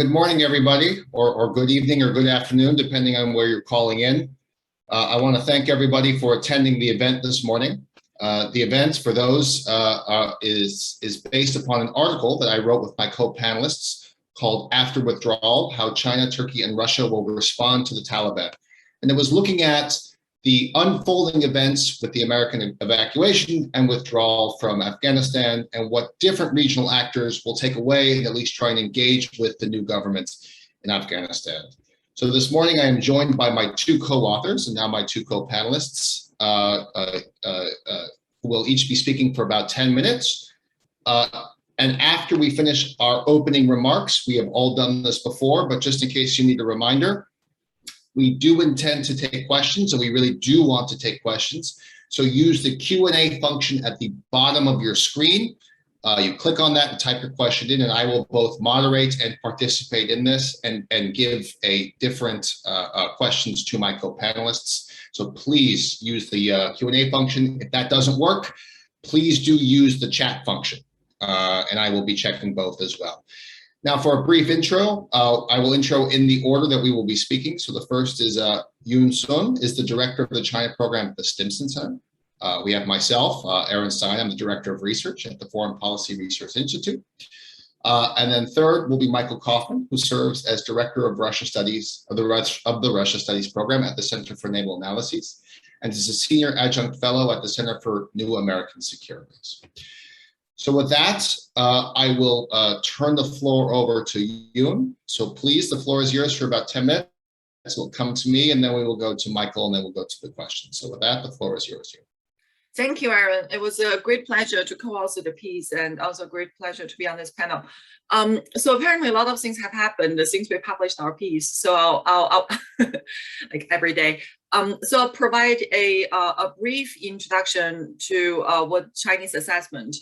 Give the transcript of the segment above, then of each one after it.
Good morning, everybody, or good evening or good afternoon, depending on where you're calling in. I want to thank everybody for attending the event this morning. The event, for those, is based upon an article that I wrote with my co-panelists called After Withdrawal, How China, Turkey, and Russia Will Respond to the Taliban. And it was looking at the unfolding events with the American evacuation and withdrawal from Afghanistan and what different regional actors will take away and at least try and engage with the new government in Afghanistan. So this morning I am joined by my two co-authors and now my two co-panelists who will each be speaking for about 10 minutes. And after we finish our opening remarks, we have all done this before, but just in case you need a reminder, we do intend to take questions, and we really do want to take questions. So use the Q&A function at the bottom of your screen. You click on that and type your question in, and I will both moderate and participate in this and give a different questions to my co-panelists. So please use the Q&A function. If that doesn't work, please do use the chat function, and I will be checking both as well. Now, for a brief intro, I will intro in the order that we will be speaking. So the first is Yoon Sun, is the director of the China program at the Stimson Center. We have myself, Aaron Stein, I'm the director of research at the Foreign Policy Research Institute. And then third will be Michael Kofman, who serves as director of Russia Studies of the Russia Studies program at the Center for Naval Analyses, and is a senior adjunct fellow at the Center for New American Securities. So with that, I will turn the floor over to Yoon. So please, the floor is yours for about 10 minutes. Will come to me, and then we will go to Michael, and then we'll go to the questions. So with that, the floor is yours, Yoon. Thank you, Aaron. It was a great pleasure to co-author the piece, and also a great pleasure to be on this panel. So apparently a lot of things have happened since we published our piece. So I'll like every day. So I'll provide a brief introduction to what Chinese assessment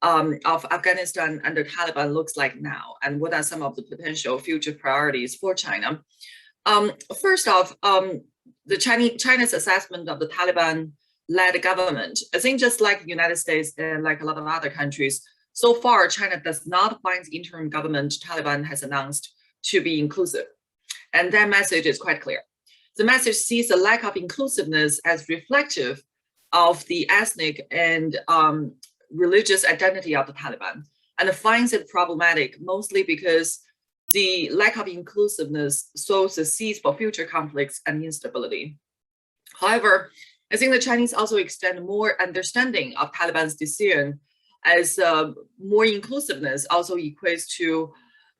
of Afghanistan under Taliban looks like now, and what are some of the potential future priorities for China. First off, China's assessment of the Taliban-led government, I think just like the United States and like a lot of other countries, so far China does not find the interim government Taliban has announced to be inclusive. And that message is quite clear. The message sees a lack of inclusiveness as reflective of the ethnic and religious identity of the Taliban, and finds it problematic mostly because the lack of inclusiveness sows the seeds for future conflicts and instability. However, I think the Chinese also extend more understanding of Taliban's decision, as more inclusiveness also equates to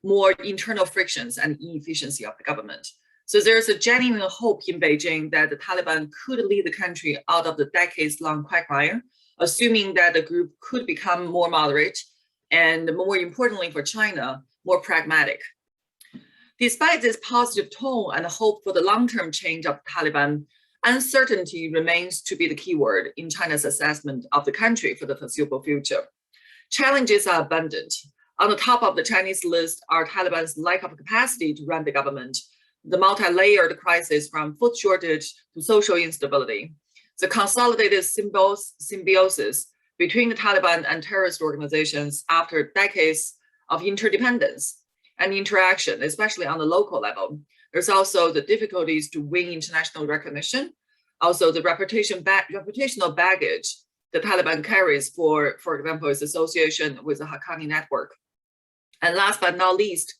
more internal frictions and inefficiency of the government. So there's a genuine hope in Beijing that the Taliban could lead the country out of the decades-long quagmire, assuming that the group could become more moderate and, more importantly for China, more pragmatic. Despite this positive tone and hope for the long-term change of the Taliban, uncertainty remains to be the keyword in China's assessment of the country for the foreseeable future. Challenges are abundant. On the top of the Chinese list are Taliban's lack of capacity to run the government, the multi-layered crisis from food shortage to social instability, the consolidated symbiosis between the Taliban and terrorist organizations after decades of interdependence and interaction, especially on the local level. There's also the difficulties to win international recognition, also the reputational baggage the Taliban carries for example, its association with the Haqqani network. And last but not least,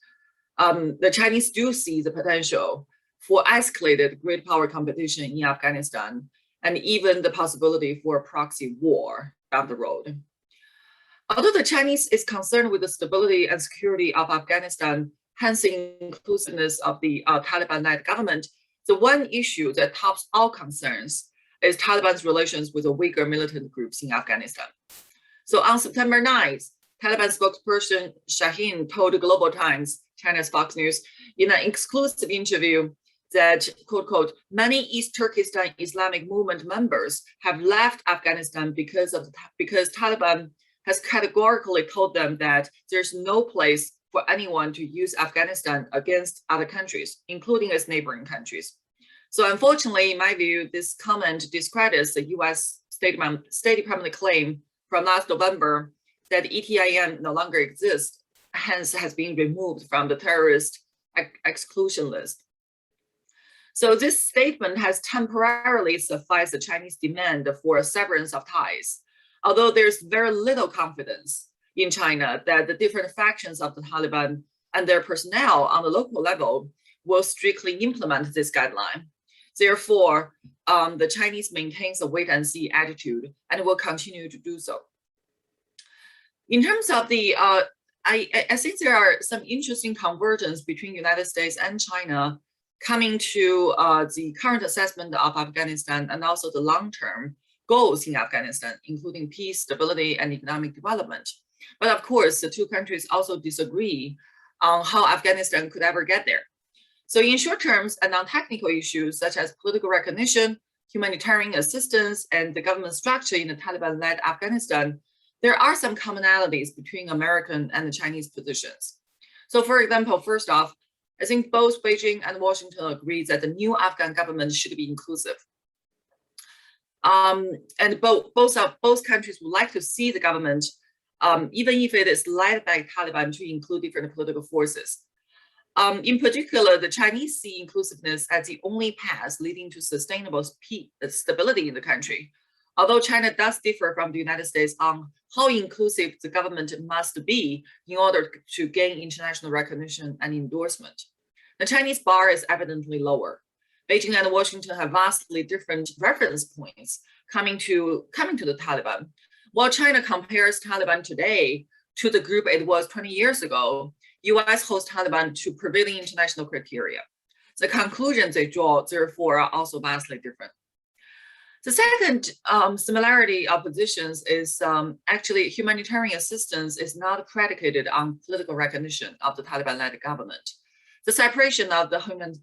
the Chinese do see the potential for escalated great power competition in Afghanistan, and even the possibility for a proxy war down the road. Although the Chinese is concerned with the stability and security of Afghanistan, hence the inclusiveness of the Taliban-led government, the one issue that tops all concerns is Taliban's relations with the weaker militant groups in Afghanistan. So on September 9th, Taliban spokesperson Shaheen told Global Times, China's Fox News, in an exclusive interview that, quote, quote, many East Turkestan Islamic movement members have left Afghanistan because Taliban has categorically told them that there's no place for anyone to use Afghanistan against other countries, including its neighboring countries. So unfortunately, in my view, this comment discredits the US State Department claim from last November that ETIM no longer exists hence has been removed from the terrorist exclusion list. So this statement has temporarily sufficed the Chinese demand for a severance of ties, although there's very little confidence in China that the different factions of the Taliban and their personnel on the local level will strictly implement this guideline. Therefore, the Chinese maintains a wait-and-see attitude and will continue to do so. In terms of the, I think there are some interesting convergence between United States and China coming to the current assessment of Afghanistan and also the long-term goals in Afghanistan, including peace, stability, and economic development. But of course, the two countries also disagree on how Afghanistan could ever get there. So in short terms and on technical issues such as political recognition, humanitarian assistance, and the government structure in the Taliban-led Afghanistan, there are some commonalities between American and the Chinese positions. So for example, first off, I think both Beijing and Washington agree that the new Afghan government should be inclusive. And both countries would like to see the government, even if it is led by Taliban, to include different political forces. In particular, the Chinese see inclusiveness as the only path leading to sustainable stability in the country. Although China does differ from the United States on how inclusive the government must be in order to gain international recognition and endorsement. The Chinese bar is evidently lower. Beijing and Washington have vastly different reference points coming to the Taliban. While China compares Taliban today to the group it was 20 years ago, US holds Taliban to prevailing international criteria. The conclusions they draw, therefore, are also vastly different. The second similarity of positions is actually humanitarian assistance is not predicated on political recognition of the Taliban-led government. The separation of the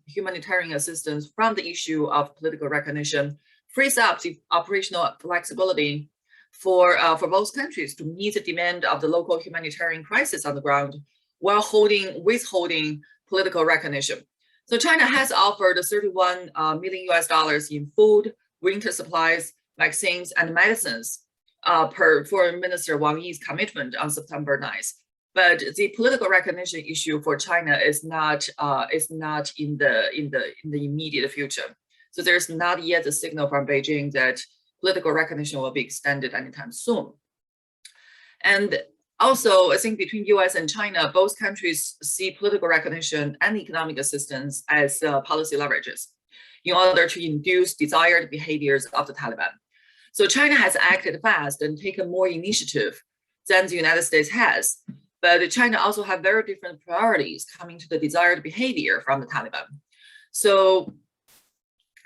humanitarian assistance from the issue of political recognition frees up the operational flexibility for both countries to meet the demand of the local humanitarian crisis on the ground while withholding political recognition. So China has offered $31 million in food, winter supplies, vaccines, and medicines per Foreign Minister Wang Yi's commitment on September 9th. But the political recognition issue for China is not in the immediate future. So there's not yet a signal from Beijing that political recognition will be extended anytime soon. And also, I think between US and China, both countries see political recognition and economic assistance as policy leverages in order to induce desired behaviors of the Taliban. So China has acted fast and taken more initiative than the United States has, but China also have very different priorities coming to the desired behavior from the Taliban. So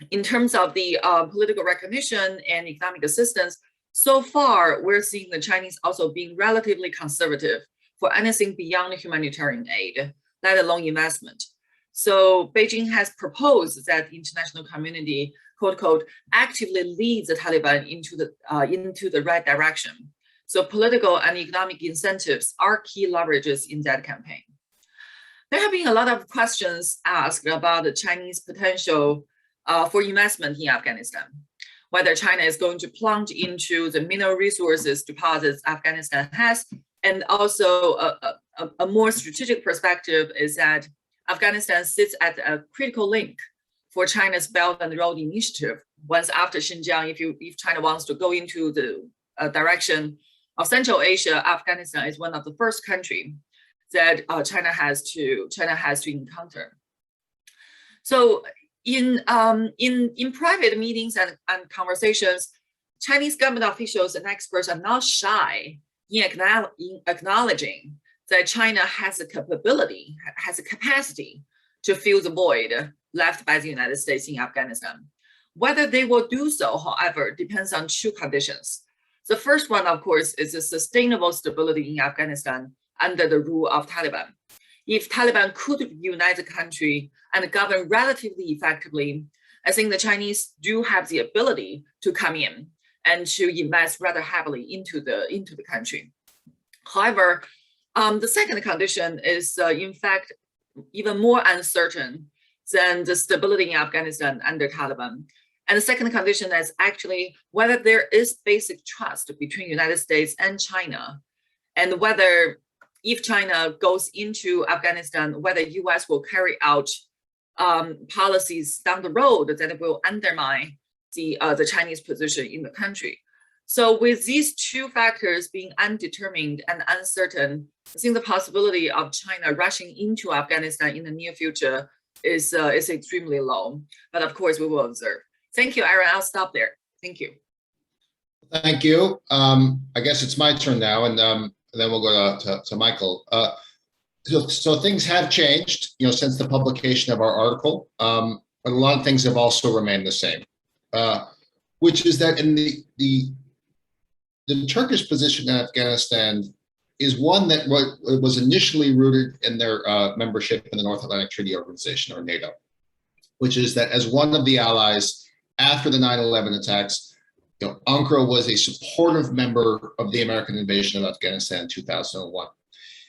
in terms of the political recognition and economic assistance, so far we're seeing the Chinese also being relatively conservative for anything beyond humanitarian aid, let alone investment. So Beijing has proposed that the international community, quote, quote, actively leads the Taliban into the right direction. So political and economic incentives are key leverages in that campaign. There have been a lot of questions asked about the Chinese potential for investment in Afghanistan, whether China is going to plunge into the mineral resources deposits Afghanistan has, and also a more strategic perspective is that Afghanistan sits at a critical link for China's Belt and Road Initiative. Once after Xinjiang, if China wants to go into the direction of Central Asia, Afghanistan is one of the first countries that China has to encounter. So in private meetings and conversations, Chinese government officials and experts are not shy in acknowledging that China has a capacity to fill the void left by the United States in Afghanistan. Whether they will do so, however, depends on two conditions. The first one, of course, is a sustainable stability in Afghanistan under the rule of Taliban. If Taliban could unite the country and govern relatively effectively, I think the Chinese do have the ability to come in and to invest rather heavily into the country. However, the second condition is, in fact, even more uncertain than the stability in Afghanistan under Taliban. And the second condition is actually whether there is basic trust between the United States and China, and whether if China goes into Afghanistan, whether US will carry out policies down the road that will undermine the Chinese position in the country. So with these two factors being undetermined and uncertain, I think the possibility of China rushing into Afghanistan in the near future is extremely low. But of course, we will observe. Thank you, Aaron. I'll stop there. Thank you. Thank you. I guess it's my turn now, and then we'll go to Michael. So things have changed, since the publication of our article, but a lot of things have also remained the same, which is that in the Turkish position in Afghanistan is one that was initially rooted in their membership in the North Atlantic Treaty Organization, or NATO, which is that as one of the allies after the 9/11 attacks, Ankara was a supportive member of the American invasion of Afghanistan in 2001.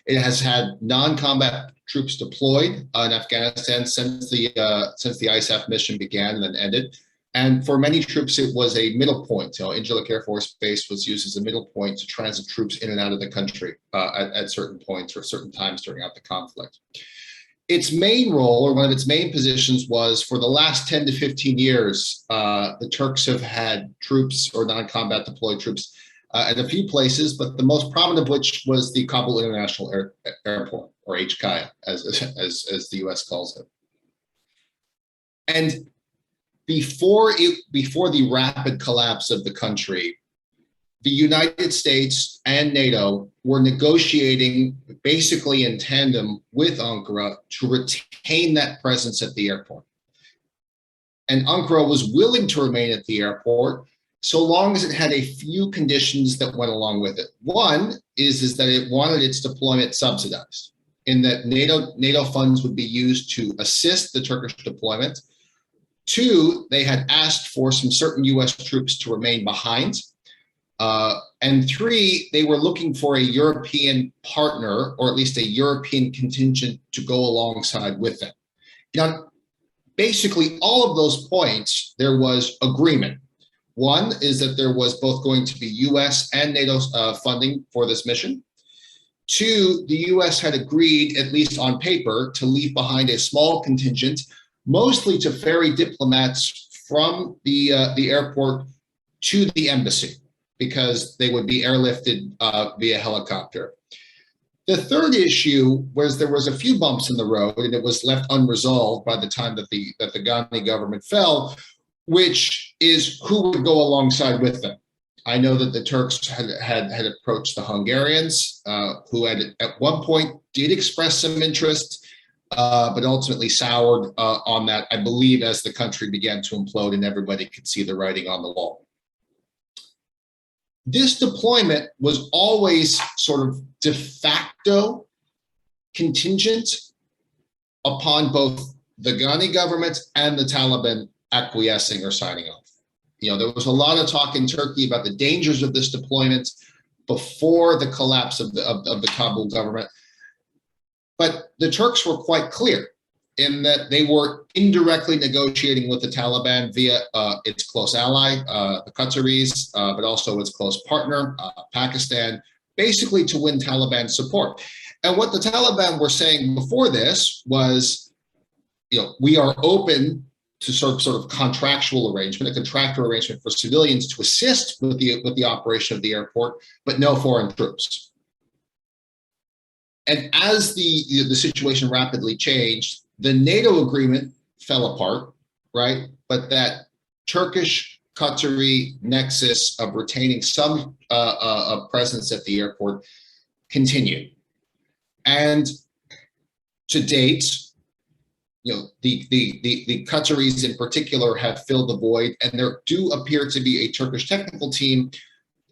It has had non-combat troops deployed in Afghanistan since the ISAF mission began and then ended. And for many troops, it was a middle point. Incirlik Air Force Base was used as a middle point to transit troops in and out of the country at certain points or certain times during the conflict. Its main role, or one of its main positions, was for the last 10 to 15 years, the Turks have had troops or non-combat deployed troops at a few places, but the most prominent of which was the Kabul International Airport, or HKIA, as the US calls it. And before the rapid collapse of the country, the United States and NATO were negotiating basically in tandem with Ankara to retain that presence at the airport. And Ankara was willing to remain at the airport so long as it had a few conditions that went along with it. One is that it wanted its deployment subsidized, in that NATO funds would be used to assist the Turkish deployment. Two, they had asked for some certain US troops to remain behind. And three, they were looking for a European partner, or at least a European contingent, to go alongside with them. Now, basically all of those points, there was agreement. One is that there was both going to be US and NATO funding for this mission. Two, the US had agreed, at least on paper, to leave behind a small contingent, mostly to ferry diplomats from the airport to the embassy, because they would be airlifted via helicopter. The third issue was there was a few bumps in the road, and it was left unresolved by the time that the Ghani government fell, which is who would go alongside with them. I know that the Turks had approached the Hungarians, who at one point did express some interest, but ultimately soured on that, I believe, as the country began to implode and everybody could see the writing on the wall. This deployment was always sort of de facto contingent upon both the Ghani government and the Taliban acquiescing or signing off. There was a lot of talk in Turkey about the dangers of this deployment before the collapse of the Kabul government. But the Turks were quite clear in that they were indirectly negotiating with the Taliban via its close ally, the Qataris, but also its close partner, Pakistan, basically to win Taliban support. And what the Taliban were saying before this was, we are open to sort of contractual arrangement, a contractual arrangement for civilians to assist with the operation of the airport, but no foreign troops. And as the situation rapidly changed, the NATO agreement fell apart, right? But that Turkish-Qatari nexus of retaining some presence at the airport continued. And to date, the Qataris in particular have filled the void, and there do appear to be a Turkish technical team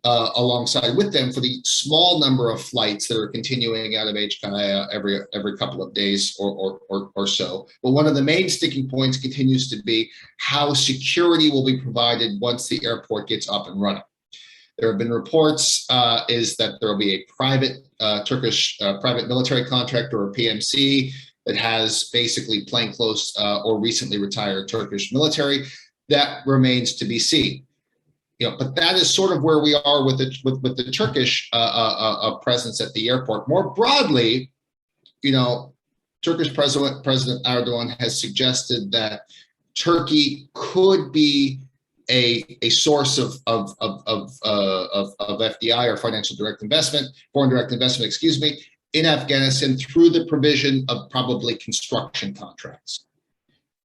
alongside with them for the small number of flights that are continuing out of HKIA every couple of days or so. But one of the main sticking points continues to be how security will be provided once the airport gets up and running. There have been reports is that there will be a private Turkish private military contractor, or PMC, that has basically plainclothes or recently retired Turkish military. That remains to be seen. but that is sort of where we are with the Turkish presence at the airport. More broadly, Turkish President Erdogan has suggested that Turkey could be a source of FDI, or financial direct investment, foreign direct investment, excuse me, in Afghanistan through the provision of probably construction contracts.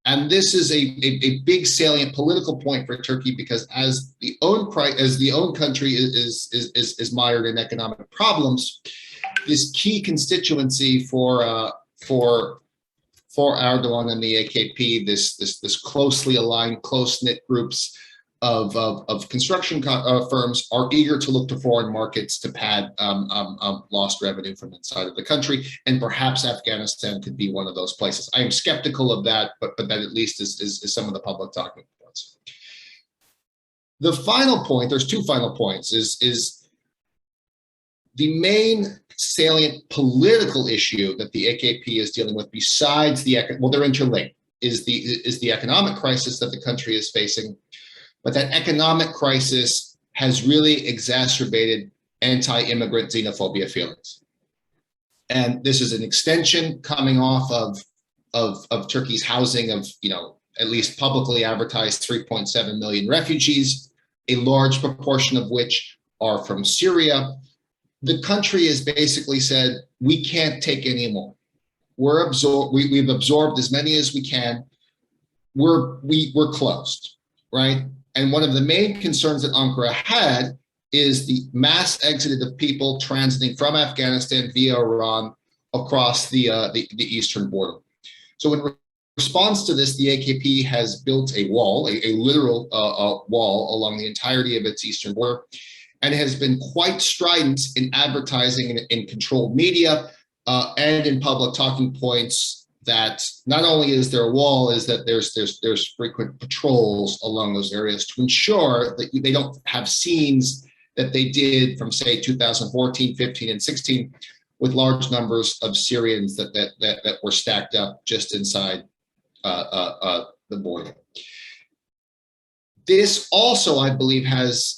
And this is a big salient political point for Turkey, because as the own country is mired in economic problems, this key constituency for Erdogan and the AKP, this closely aligned, close-knit groups of construction firms are eager to look to foreign markets to pad lost revenue from inside of the country, and perhaps Afghanistan could be one of those places. I am skeptical of that, but that at least is some of the public talking points. The final point, there's two final points, is the main salient political issue that the AKP is dealing with, besides they're interlinked, is the economic crisis that the country is facing. But that economic crisis has really exacerbated anti-immigrant xenophobia feelings. And this is an extension coming off of Turkey's housing of, at least publicly advertised 3.7 million refugees, a large proportion of which are from Syria. The country has basically said, we can't take any more. We've absorbed as many as we can. We're closed, right? And one of the main concerns that Ankara had is the mass exodus of people transiting from Afghanistan via Iran across the eastern border. So in response to this, the AKP has built a wall, a literal wall along the entirety of its eastern border, and has been quite strident in advertising in controlled media and in public talking points that not only is there a wall, is that there's frequent patrols along those areas to ensure that they don't have scenes that they did from, say, 2014, 15, and 16, with large numbers of Syrians that were stacked up just inside the border. This also, I believe, has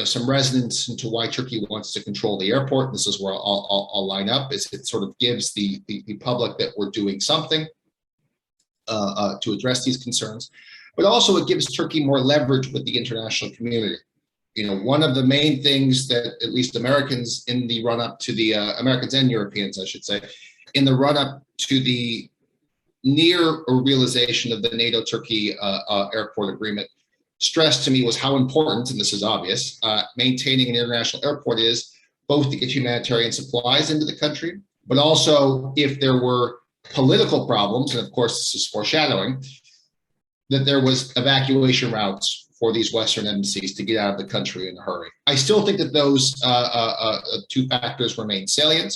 some resonance into why Turkey wants to control the airport. This is where I'll line up, is it sort of gives the public that we're doing something to address these concerns, but also it gives Turkey more leverage with the international community. One of the main things that at least Americans in the run-up to the, Americans and Europeans, I should say, in the run-up to the near realization of the NATO-Turkey airport agreement, stressed to me was how important, and this is obvious, maintaining an international airport is, both to get humanitarian supplies into the country, but also if there were political problems, and of course this is foreshadowing, that there was evacuation routes for these Western embassies to get out of the country in a hurry. I still think that those two factors remain salient,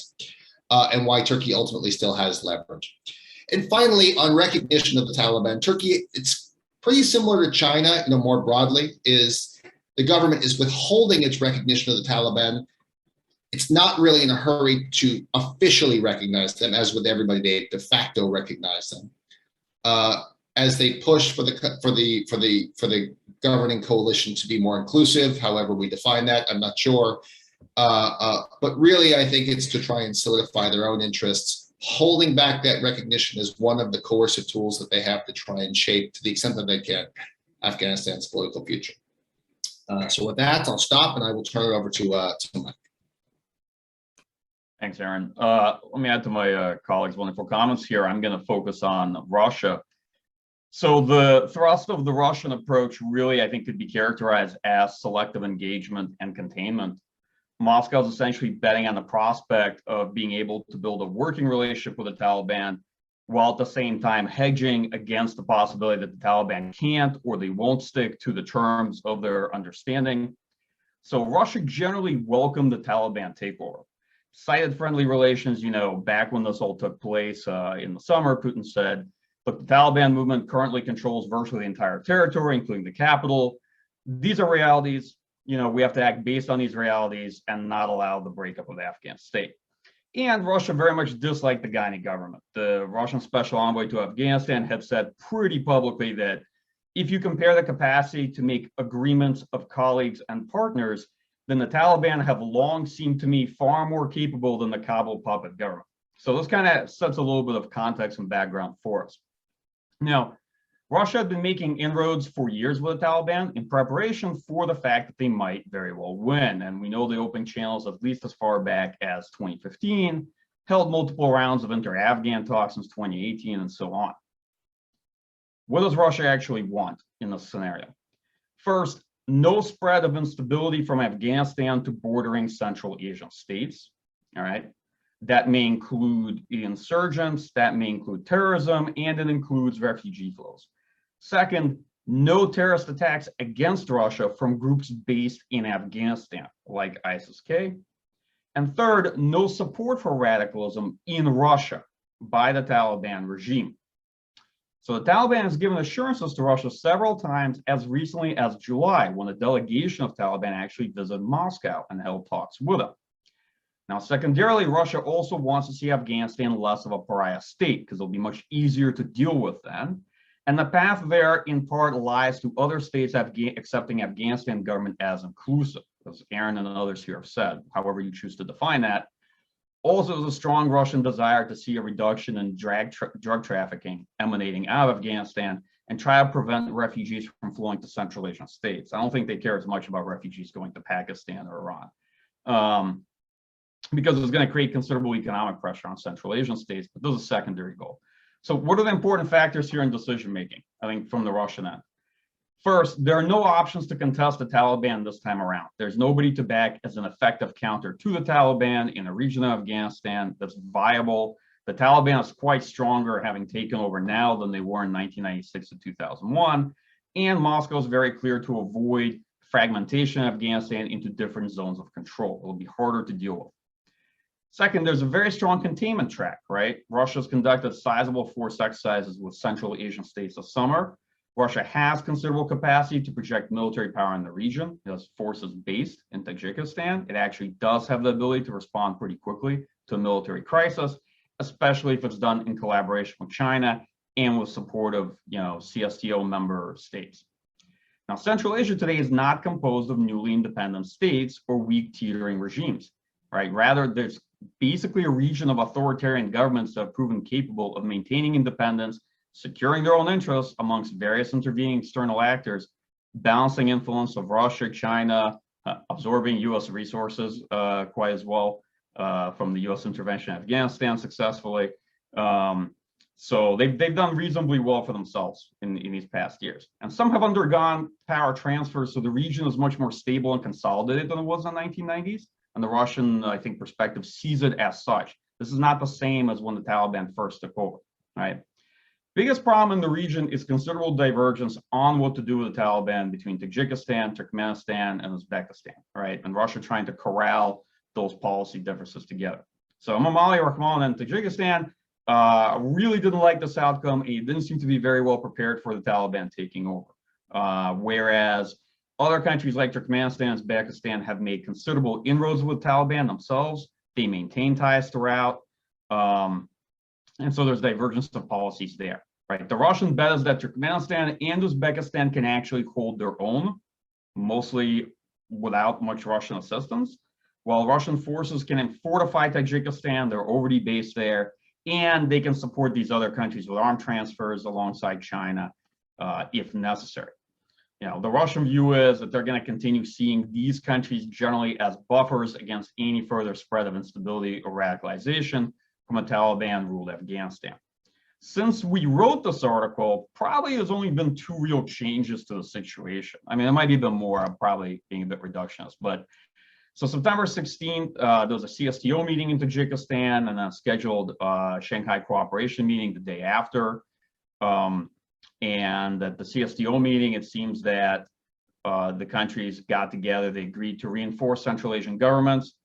and why Turkey ultimately still has leverage. And finally, on recognition of the Taliban, Turkey, it's pretty similar to China, more broadly, is the government is withholding its recognition of the Taliban. It's not really in a hurry to officially recognize them, as with everybody, they de facto recognize them, as they push for the governing coalition to be more inclusive. However we define that, I'm not sure. But really, I think it's to try and solidify their own interests. Holding back that recognition is one of the coercive tools that they have to try and shape, to the extent that they can, Afghanistan's political future. So with that, I'll stop and I will turn it over to Mike. Thanks, Aaron. Let me add to my colleagues' wonderful comments here. I'm going to focus on Russia. So the thrust of the Russian approach really, I think, could be characterized as selective engagement and containment. Moscow is essentially betting on the prospect of being able to build a working relationship with the Taliban, while at the same time hedging against the possibility that the Taliban can't or they won't stick to the terms of their understanding. So Russia generally welcomed the Taliban takeover. Cited friendly relations, back when this all took place in the summer, Putin said, look, the Taliban movement currently controls virtually the entire territory, including the capital. These are realities. We have to act based on these realities and not allow the breakup of the Afghan state. And Russia very much disliked the Ghani government. The Russian special envoy to Afghanistan had said pretty publicly that if you compare the capacity to make agreements of colleagues and partners, then the Taliban have long seemed to me far more capable than the Kabul puppet government. So this kind of sets a little bit of context and background for us. Now, Russia had been making inroads for years with the Taliban in preparation for the fact that they might very well win. And we know they opened channels at least as far back as 2015, held multiple rounds of inter-Afghan talks since 2018, and so on. What does Russia actually want in this scenario? First, no spread of instability from Afghanistan to bordering Central Asian states, all right? That may include insurgents, that may include terrorism, and it includes refugee flows. Second, no terrorist attacks against Russia from groups based in Afghanistan, like ISIS-K. And third, no support for radicalism in Russia by the Taliban regime. So the Taliban has given assurances to Russia several times as recently as July, when a delegation of Taliban actually visited Moscow and held talks with them. Now, secondarily, Russia also wants to see Afghanistan less of a pariah state because it'll be much easier to deal with then. And the path there, in part, lies to other states accepting Afghanistan government as inclusive, as Aaron and others here have said, however you choose to define that. Also, there's a strong Russian desire to see a reduction in drug trafficking emanating out of Afghanistan and try to prevent refugees from flowing to Central Asian states. I don't think they care as much about refugees going to Pakistan or Iran, because it's going to create considerable economic pressure on Central Asian states, but this is a secondary goal. So what are the important factors here in decision-making, I think, from the Russian end? First, there are no options to contest the Taliban this time around. There's nobody to back as an effective counter to the Taliban in a region of Afghanistan that's viable. The Taliban is quite stronger, having taken over now than they were in 1996 to 2001. And Moscow is very clear to avoid fragmentation of Afghanistan into different zones of control. It'll be harder to deal with. Second, there's a very strong containment track, right? Russia's conducted sizable force exercises with Central Asian states this summer. Russia has considerable capacity to project military power in the region. It has forces based in Tajikistan. It actually does have the ability to respond pretty quickly to a military crisis, especially if it's done in collaboration with China and with support of, CSTO member states. Now, Central Asia today is not composed of newly independent states or weak teetering regimes, right? Rather, there's basically a region of authoritarian governments that have proven capable of maintaining independence, securing their own interests amongst various intervening external actors, balancing influence of Russia, China, absorbing U.S. resources quite as well from the U.S. intervention in Afghanistan successfully. So they've done reasonably well for themselves in these past years. And some have undergone power transfers, so the region is much more stable and consolidated than it was in the 1990s. And the Russian, I think, perspective sees it as such. This is not the same as when the Taliban first took over, right? Biggest problem in the region is considerable divergence on what to do with the Taliban between Tajikistan, Turkmenistan, and Uzbekistan, right? And Russia trying to corral those policy differences together. So Emomali Rahman and Tajikistan really didn't like this outcome, and it didn't seem to be very well prepared for the Taliban taking over. Whereas other countries like Turkmenistan and Uzbekistan have made considerable inroads with Taliban themselves. They maintain ties throughout. And so there's divergence of policies there, right? The Russian bet is that Turkmenistan and Uzbekistan can actually hold their own, mostly without much Russian assistance, while Russian forces can fortify Tajikistan. They're already based there, and they can support these other countries with arm transfers alongside China if necessary. The Russian view is that they're going to continue seeing these countries generally as buffers against any further spread of instability or radicalization from a Taliban-ruled Afghanistan. Since we wrote this article, probably there's only been 2 real changes to the situation. I mean, it might be a bit more. I'm probably being a bit reductionist, but so September 16th, there was a CSTO meeting in Tajikistan and a scheduled Shanghai cooperation meeting the day after. And at the CSTO meeting, it seems that the countries got together. They agreed to reinforce Central Asian governments.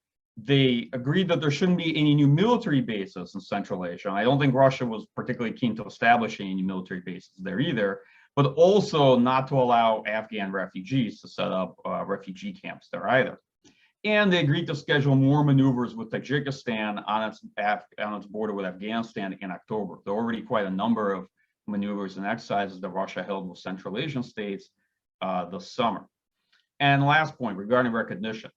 They agreed that there shouldn't be any new military bases in Central Asia. And I don't think Russia was particularly keen to establish any new military bases there either, but also not to allow Afghan refugees to set up refugee camps there either. And they agreed to schedule more maneuvers with Tajikistan on its border with Afghanistan in October. There are already quite a number of maneuvers and exercises that Russia held with Central Asian states this summer. And last point regarding recognition.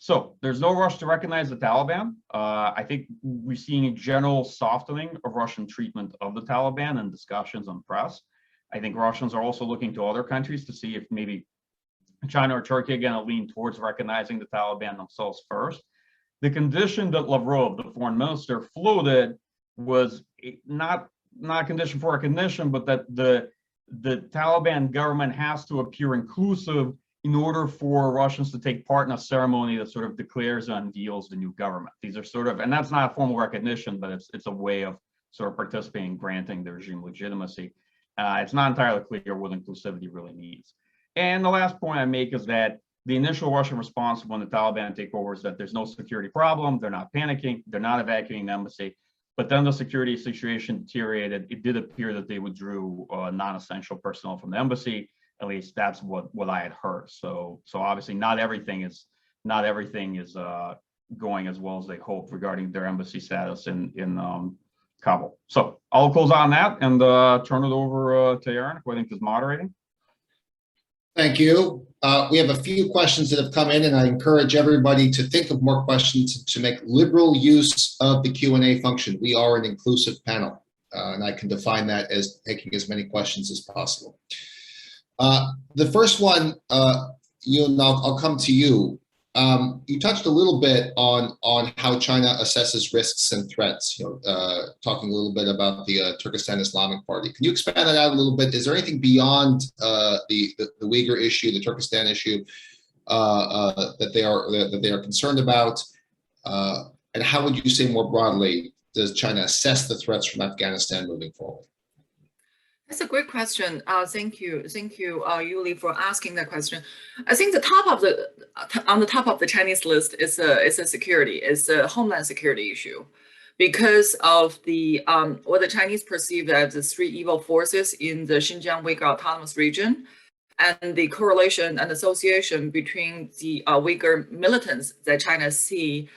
So there's no rush to recognize the Taliban. I think we're seeing a general softening of Russian treatment of the Taliban and discussions on press. I think Russians are also looking to other countries to see if maybe China or Turkey are going to lean towards recognizing the Taliban themselves first. The condition that Lavrov, the foreign minister, floated was not a condition for recognition, but that the Taliban government has to appear inclusive in order for Russians to take part in a ceremony that sort of declares and unveils the new government. These are sort of, and that's not a formal recognition, but it's a way of sort of participating, granting the regime legitimacy. It's not entirely clear what inclusivity really means. And the last point I make is that the initial Russian response when the Taliban take over is that there's no security problem, they're not panicking, they're not evacuating the embassy. But then the security situation deteriorated. It did appear that they withdrew non-essential personnel from the embassy. At least that's what I had heard. So obviously not everything is going as well as they hoped regarding their embassy status in Kabul. So I'll close on that and turn it over to Aaron, who I think is moderating. Thank you. We have a few questions that have come in, and I encourage everybody to think of more questions to make liberal use of the Q&A function. We are an inclusive panel, and I can define that as taking as many questions as possible. The first one, I'll come to you. You touched a little bit on how China assesses risks and threats, talking a little bit about the Turkestan Islamic Party. Can you expand that out a little bit? Is there anything beyond the Uyghur issue, the Turkestan issue, that they are concerned about? And how would you say more broadly does China assess the threats from Afghanistan moving forward? That's a great question. Thank you, Yuli, for asking that question. I think on the top of the Chinese list is a security, is a homeland security issue, because of the what the Chinese perceive as the three evil forces in the Xinjiang Uyghur Autonomous Region, and the correlation and association between the Uyghur militants that China see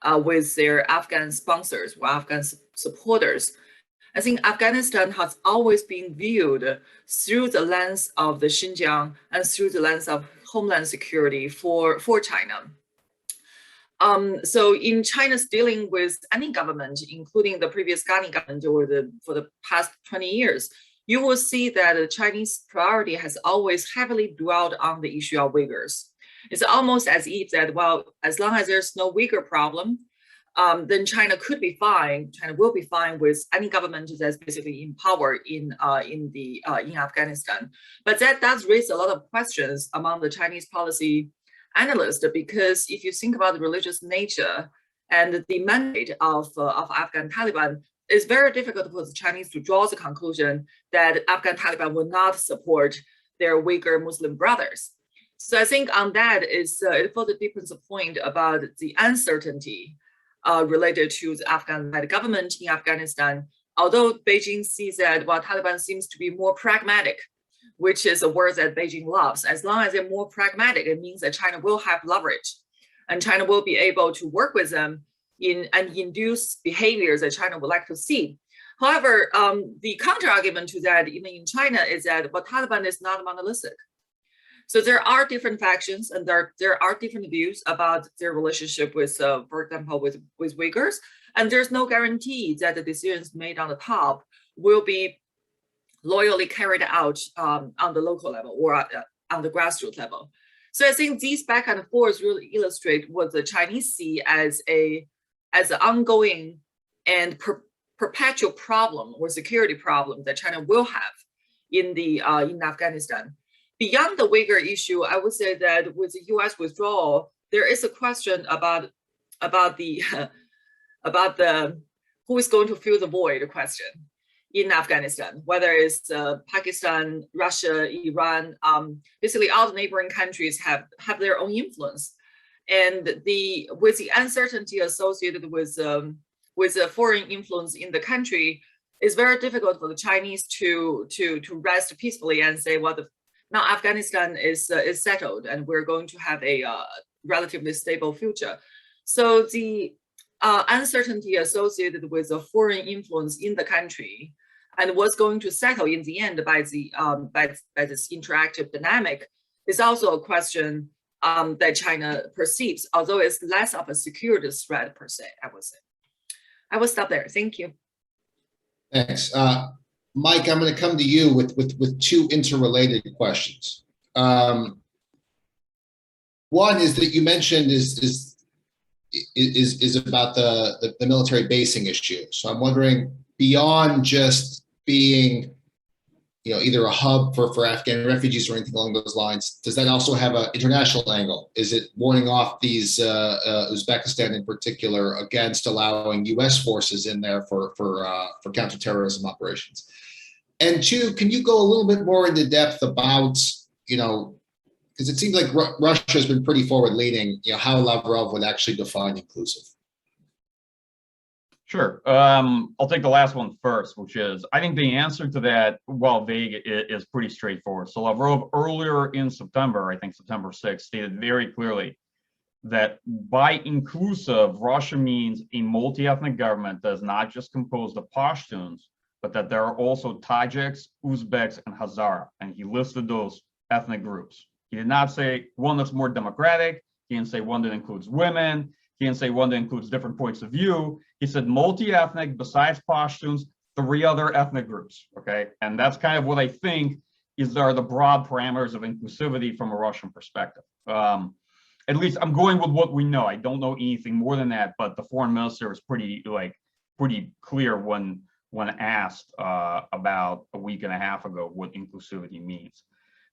with their Afghan sponsors or Afghan supporters. I think Afghanistan has always been viewed through the lens of the Xinjiang and through the lens of homeland security for China. So in China's dealing with any government, including the previous Ghani government for the past 20 years, you will see that the Chinese priority has always heavily dwelled on the issue of Uyghurs. It's almost as if that, well, as long as there's no Uyghur problem, then China could be fine. China will be fine with any government that's basically in power in Afghanistan. But that does raise a lot of questions among the Chinese policy analysts, because if you think about the religious nature and the mandate of Afghan Taliban, it's very difficult for the Chinese to draw the conclusion that Afghan Taliban will not support their Uyghur Muslim brothers. So I think on that is it further deepens the point about the uncertainty related to the Afghan-led government in Afghanistan. Although Beijing sees that, well, Taliban seems to be more pragmatic, which is a word that Beijing loves. As long as they're more pragmatic, it means that China will have leverage, and China will be able to work with them and induce behaviors that China would like to see. However, the counter-argument to that, even in China, is that, well, Taliban is not monolithic. So there are different factions, and there are different views about their relationship with, for example, with Uyghurs. And there's no guarantee that the decisions made on the top will be loyally carried out on the local level or on the grassroots level. So I think these back and forth really illustrate what the Chinese see as an ongoing and perpetual problem or security problem that China will have in Afghanistan. Beyond the Uyghur issue, I would say that with the U.S. withdrawal, there is a question about the who is going to fill the void question in Afghanistan, whether it's Pakistan, Russia, Iran. Basically, all the neighboring countries have their own influence, and with the uncertainty associated with the foreign influence in the country, it's very difficult for the Chinese to rest peacefully and say, well, now Afghanistan is settled and we're going to have a relatively stable future. So the uncertainty associated with the foreign influence in the country and what's going to settle in the end by this interactive dynamic is also a question that China perceives, although it's less of a security threat per se, I would say. I will stop there. Thank you. Thanks. Mike, I'm going to come to you with two interrelated questions. One is that you mentioned is about the military basing issue. So I'm wondering, beyond just being, either a hub for Afghan refugees or anything along those lines, does that also have an international angle? Is it warning off these Uzbekistan in particular against allowing U.S. forces in there for counterterrorism operations? And two, can you go a little bit more into depth about, because it seems like Russia has been pretty forward-leaning, how Lavrov would actually define inclusive? Sure. I'll take the last one first, which is, I think the answer to that, while vague, is pretty straightforward. So Lavrov earlier in September, I think September 6th, stated very clearly that by inclusive, Russia means a multi-ethnic government that is not just composed of Pashtuns, but that there are also Tajiks, Uzbeks, and Hazara. And he listed those ethnic groups. He did not say one that's more democratic. He didn't say one that includes women. He didn't say one that includes different points of view. He said multi-ethnic, besides Pashtuns, 3 other ethnic groups, okay? And that's kind of what I think are the broad parameters of inclusivity from a Russian perspective. At least I'm going with what we know. I don't know anything more than that, but the foreign minister was pretty clear when asked about a week and a half ago what inclusivity means.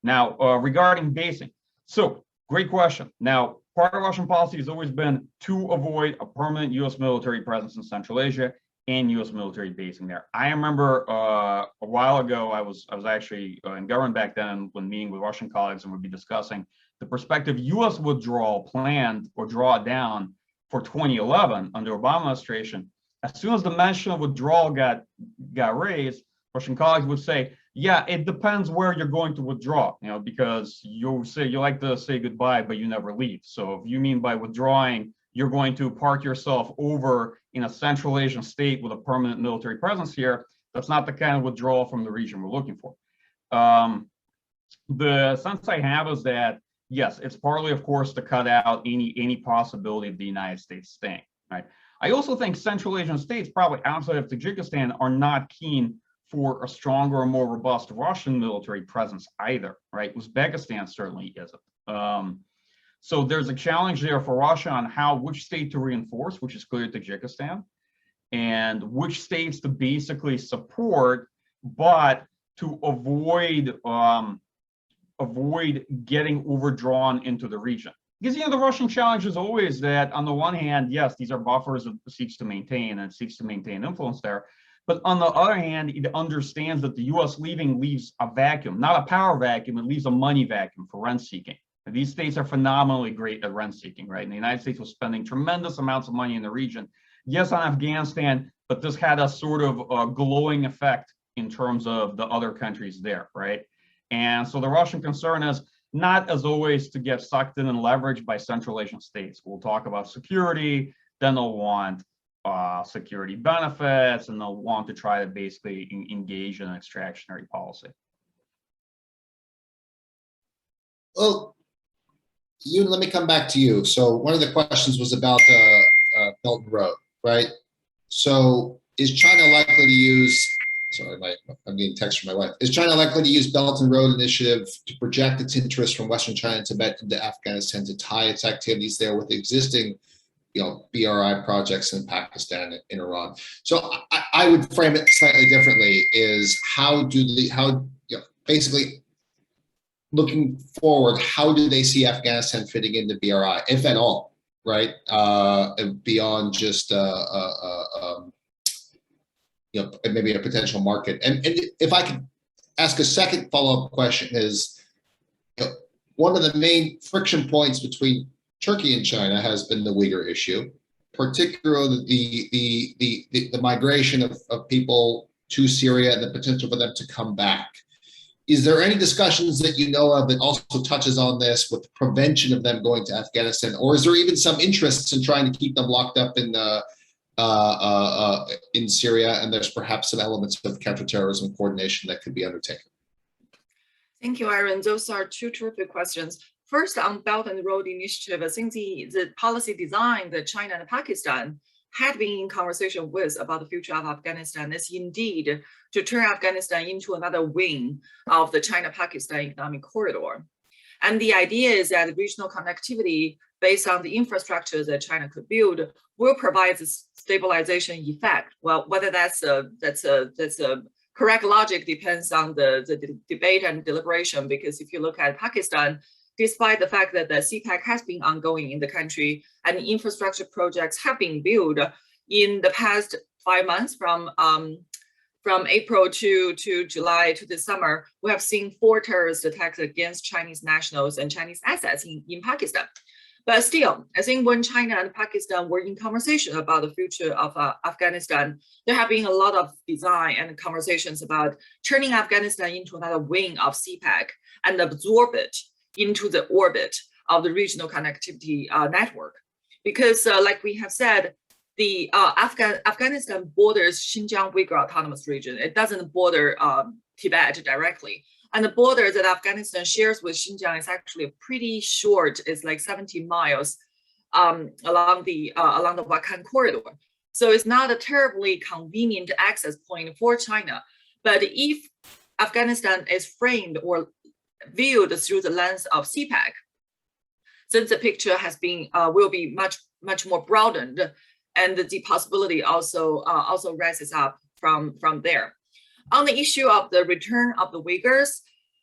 Now, regarding basing, so great question. Now, part of Russian policy has always been to avoid a permanent U.S. military presence in Central Asia and U.S. military basing there. I remember a while ago, I was actually in government back then when meeting with Russian colleagues, and we'd be discussing the prospective U.S. withdrawal planned or drawdown for 2011 under Obama administration. As soon as the mention of withdrawal got raised, Russian colleagues would say, yeah, it depends where you're going to withdraw, because you like to say goodbye, but you never leave. So if you mean by withdrawing, you're going to park yourself over in a Central Asian state with a permanent military presence here, that's not the kind of withdrawal from the region we're looking for. The sense I have is that, yes, it's partly, of course, to cut out any possibility of the United States staying, right? I also think Central Asian states, probably outside of Tajikistan, are not keen for a stronger or more robust Russian military presence either, right? Uzbekistan certainly isn't. So there's a challenge there for Russia on which state to reinforce, which is clearly Tajikistan, and which states to basically support, but to avoid getting overdrawn into the region. Because the Russian challenge is always that, on the one hand, yes, these are buffers it seeks to maintain, and it seeks to maintain influence there. But on the other hand, it understands that the U.S. leaves a vacuum, not a power vacuum, it leaves a money vacuum for rent seeking. And these states are phenomenally great at rent seeking, right? And the United States was spending tremendous amounts of money in the region. Yes, on Afghanistan, but this had a sort of glowing effect in terms of the other countries there, right? And so the Russian concern is not, as always, to get sucked in and leveraged by Central Asian states. We'll talk about security, then they'll want security benefits, and they'll want to try to basically engage in an extractionary policy. Well, let me come back to you. So one of the questions was about Belt and Road, right? So is China likely to use, sorry, I'm getting text from my wife. Is China likely to use Belt and Road Initiative to project its interest from Western China and Tibet into Afghanistan to tie its activities there with existing BRI projects in Pakistan and Iran? So I would frame it slightly differently, is basically looking forward, how do they see Afghanistan fitting into BRI, if at all, right? Beyond just maybe a potential market. And if I could ask a second follow-up question is, one of the main friction points between Turkey and China has been the Uyghur issue, particularly the migration of people to Syria and the potential for them to come back. Is there any discussions that you know of that also touches on this with the prevention of them going to Afghanistan, or is there even some interest in trying to keep them locked up in in Syria, and there's perhaps some elements of counterterrorism coordination that could be undertaken. Thank you, Aaron. Those are two terrific questions. First, on Belt and Road Initiative, I think the policy design that China and Pakistan had been in conversation with about the future of Afghanistan is indeed to turn Afghanistan into another wing of the China-Pakistan economic corridor. And the idea is that regional connectivity based on the infrastructure that China could build will provide this stabilization effect. Well, whether that's a correct logic depends on the debate and deliberation, because if you look at Pakistan, despite the fact that the CPEC has been ongoing in the country and infrastructure projects have been built in the past 5 months from April to July to this summer, we have seen 4 terrorist attacks against Chinese nationals and Chinese assets in Pakistan. But still, I think when China and Pakistan were in conversation about the future of Afghanistan, there have been a lot of design and conversations about turning Afghanistan into another wing of CPEC and absorb it into the orbit of the regional connectivity network. Because like we have said, the Afghanistan borders Xinjiang Uyghur Autonomous Region. It doesn't border Tibet directly. And the border that Afghanistan shares with Xinjiang is actually pretty short. It's like 70 miles along the Wakhan corridor. So it's not a terribly convenient access point for China. But if Afghanistan is framed or viewed through the lens of CPEC, since the picture has been will be much more broadened, and the possibility also rises up from there. On the issue of the return of the Uyghurs,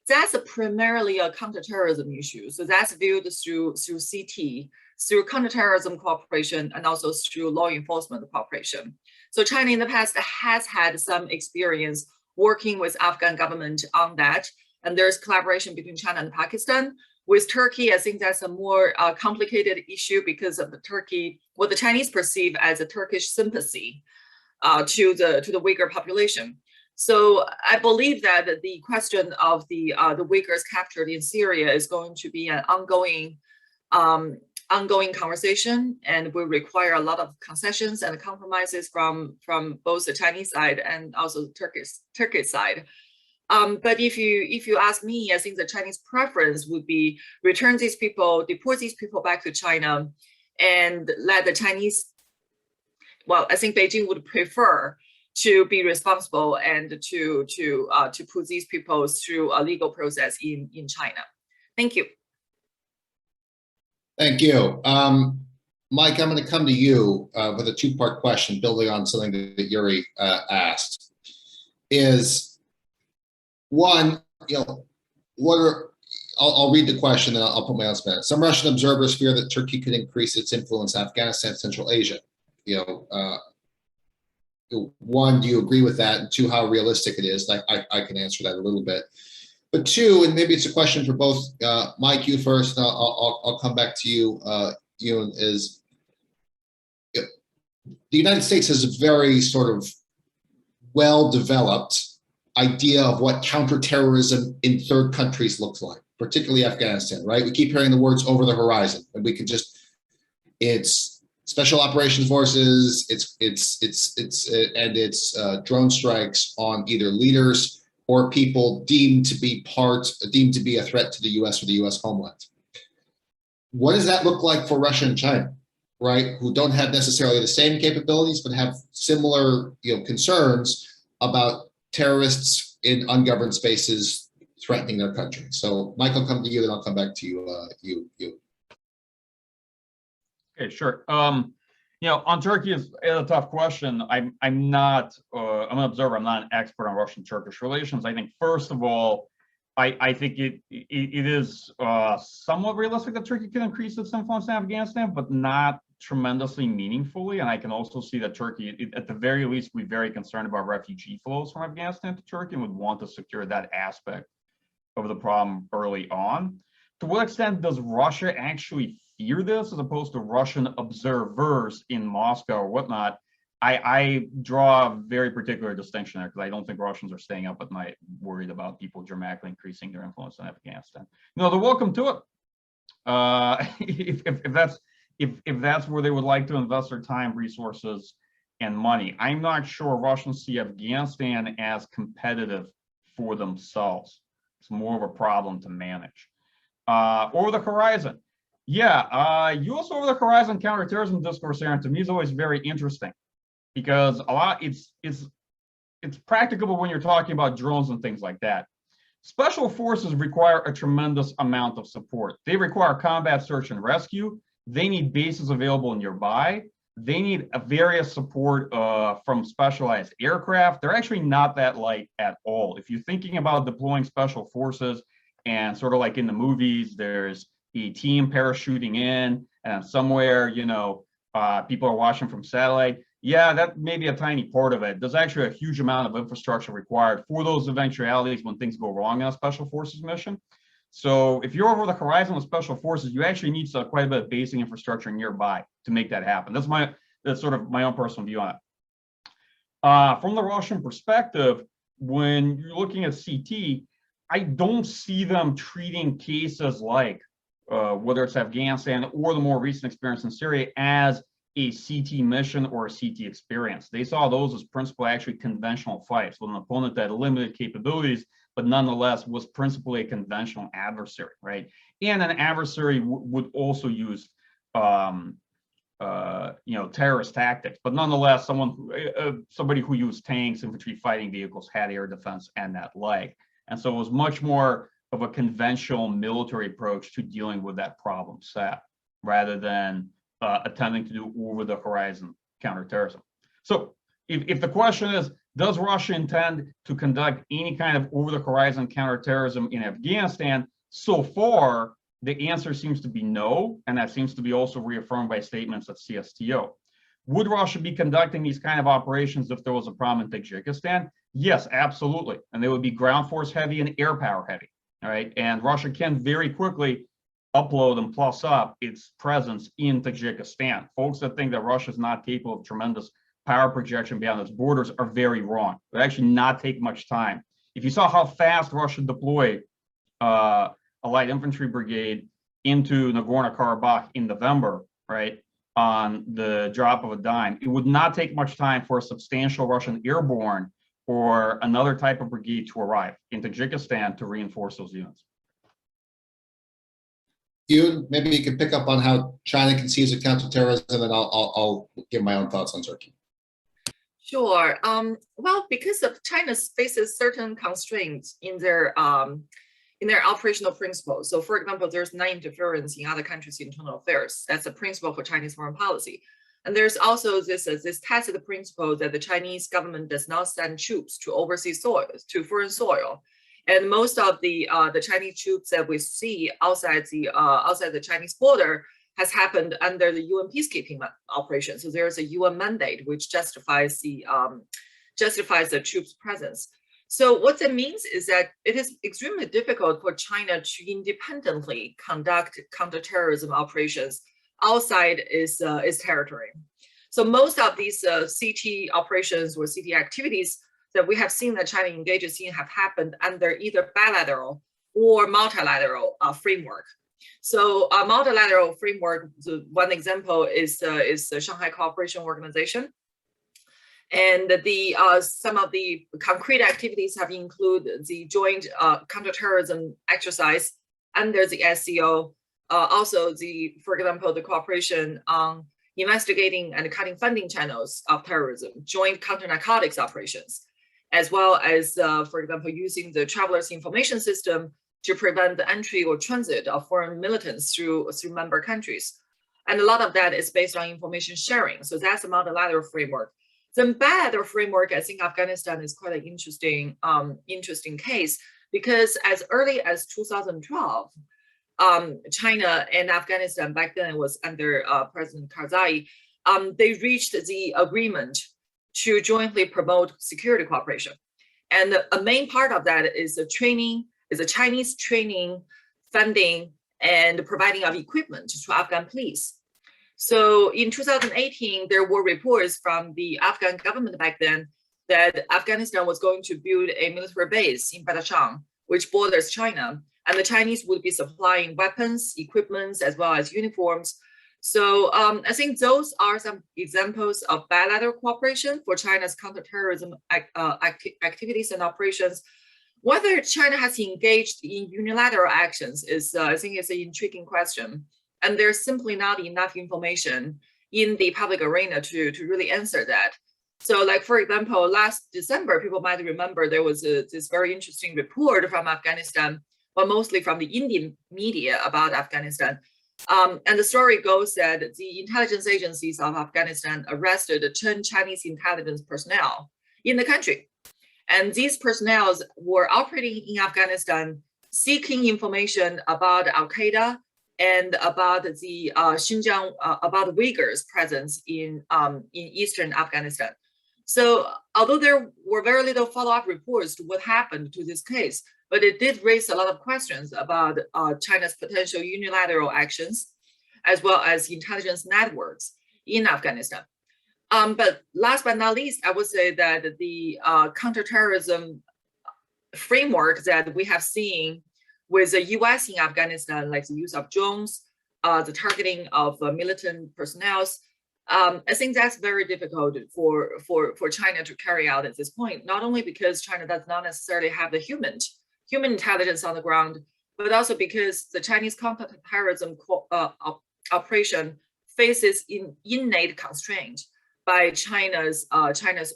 that's primarily a counterterrorism issue. So that's viewed through CT, through counterterrorism cooperation, and also through law enforcement cooperation. So China in the past has had some experience working with Afghan government on that. And there's collaboration between China and Pakistan. With Turkey, I think that's a more complicated issue because of what the Chinese perceive as a Turkish sympathy to the Uyghur population. So I believe that the question of the Uyghurs captured in Syria is going to be an ongoing conversation, and will require a lot of concessions and compromises from both the Chinese side and also the Turkish side. But if you ask me, I think the Chinese preference would be return these people, deport these people back to China, and let the Chinese. Well, I think Beijing would prefer to be responsible and to put these people through a legal process in China. Thank you. Thank you. Mike, I'm going to come to you with a 2-part question, building on something that Yuri asked. Is one, I'll read the question and I'll put my own spin on it. Some Russian observers fear that Turkey could increase its influence in Afghanistan, Central Asia. One, do you agree with that? And 2, how realistic it is? I can answer that a little bit. But 2, and maybe it's a question for both Mike, you first, and I'll come back to you, Ewan, is the United States has a very sort of well-developed idea of what counterterrorism in third countries looks like, particularly Afghanistan, right? We keep hearing the words over the horizon, and we can just, it's special operations forces, it's drone strikes on either leaders or people deemed to be a threat to the US or the US homeland. What does that look like for Russia and China, right? Who don't have necessarily the same capabilities, but have similar, concerns about terrorists in ungoverned spaces threatening their country. So Mike, I'll come to you, then I'll come back to you, Okay, sure. On Turkey is a tough question. I'm an observer. I'm not an expert on Russian-Turkish relations. I think first of all, I think it is somewhat realistic that Turkey can increase its influence in Afghanistan, but not tremendously meaningfully. And I can also see that Turkey, at the very least, would be very concerned about refugee flows from Afghanistan to Turkey and would want to secure that aspect of the problem early on. To what extent does Russia actually fear this, as opposed to Russian observers in Moscow or whatnot? I draw a very particular distinction there, because I don't think Russians are staying up at night worried about people dramatically increasing their influence in Afghanistan. They're welcome to it. If that's where they would like to invest their time, resources, and money. I'm not sure Russians see Afghanistan as competitive for themselves. It's more of a problem to manage. Over the horizon. Yeah, U.S. over the horizon counterterrorism discourse, Aaron, to me is always very interesting because it's practicable when you're talking about drones and things like that. Special forces require a tremendous amount of support. They require combat search and rescue. They need bases available nearby. They need a various support from specialized aircraft. They're actually not that light at all. If you're thinking about deploying special forces and sort of like in the movies, there's a team parachuting in and somewhere, you know, people are watching from satellite. Yeah, that may be a tiny part of it. There's actually a huge amount of infrastructure required for those eventualities when things go wrong in a special forces mission. So if you're over the horizon with special forces, you actually need quite a bit of basic infrastructure nearby to make that happen. That's sort of my own personal view on it. From the Russian perspective, when you're looking at CT, I don't see them treating cases like whether it's Afghanistan or the more recent experience in Syria as a CT mission or a CT experience. They saw those as principally actually conventional fights with an opponent that had limited capabilities, but nonetheless was principally a conventional adversary, right? And an adversary would also use, terrorist tactics, but nonetheless, somebody who used tanks, infantry, fighting vehicles, had air defense and that like. And so it was much more of a conventional military approach to dealing with that problem set, rather than attempting to do over the horizon counterterrorism. So if the question is, does Russia intend to conduct any kind of over the horizon counterterrorism in Afghanistan? So far, the answer seems to be no, and that seems to be also reaffirmed by statements at CSTO. Would Russia be conducting these kind of operations if there was a problem in Tajikistan? Yes, absolutely. And they would be ground force heavy and air power heavy, all right? And Russia can very quickly upload and plus up its presence in Tajikistan. Folks that think that Russia is not capable of tremendous power projection beyond its borders are very wrong. It would actually not take much time. If you saw how fast Russia deployed a light infantry brigade into Nagorno-Karabakh in November, right, on the drop of a dime, it would not take much time for a substantial Russian airborne or another type of brigade to arrive in Tajikistan to reinforce those units. Ewan, maybe you can pick up on how China conceives of counterterrorism, and I'll give my own thoughts on Turkey. Sure. Well, because of China faces certain constraints in their operational principles. So, for example, there's non-interference in other countries' internal affairs. That's a principle for Chinese foreign policy. And there's also this tacit principle that the Chinese government does not send troops to overseas soil, to foreign soil. And most of the Chinese troops that we see outside the Chinese border has happened under the UN peacekeeping operation. So there's a UN mandate which justifies the troops' presence. So what that means is that it is extremely difficult for China to independently conduct counterterrorism operations outside its territory. So most of these CT operations or CT activities that we have seen that China engages in have happened under either bilateral or multilateral framework. So a multilateral framework, one example is the Shanghai Cooperation Organization. And some of the concrete activities have included the joint counterterrorism exercise under the SCO. Also, for example, the cooperation on investigating and cutting funding channels of terrorism, joint counter-narcotics operations, as well as, for example, using the travelers information system to prevent the entry or transit of foreign militants through member countries. And a lot of that is based on information sharing. So that's a multilateral framework. The bilateral framework, I think Afghanistan is quite an interesting case, because as early as 2012, China and Afghanistan, back then it was under President Karzai, they reached the agreement to jointly promote security cooperation. And a main part of that is the Chinese training, funding, and providing of equipment to Afghan police. So in 2018, there were reports from the Afghan government back then that Afghanistan was going to build a military base in Badachang, which borders China, and the Chinese would be supplying weapons, equipment, as well as uniforms So I think those are some examples of bilateral cooperation for China's counterterrorism activities and operations. Whether China has engaged in unilateral actions is, I think, is an intriguing question. And there's simply not enough information in the public arena to really answer that. So like, for example, last December, people might remember there was this very interesting report from Afghanistan, but mostly from the Indian media about Afghanistan. And the story goes that the intelligence agencies of Afghanistan arrested 10 Chinese intelligence personnel in the country. And these personnel were operating in Afghanistan, seeking information about Al-Qaeda and about the Xinjiang, about Uyghurs' presence in eastern Afghanistan. So although there were very little follow-up reports to what happened to this case, but it did raise a lot of questions about China's potential unilateral actions, as well as intelligence networks in Afghanistan. But last but not least, I would say that the counterterrorism framework that we have seen with the US in Afghanistan, like the use of drones, the targeting of militant personnel, I think that's very difficult for China to carry out at this point, not only because China does not necessarily have the human intelligence on the ground, but also because the Chinese counterterrorism operation faces innate constraint by China's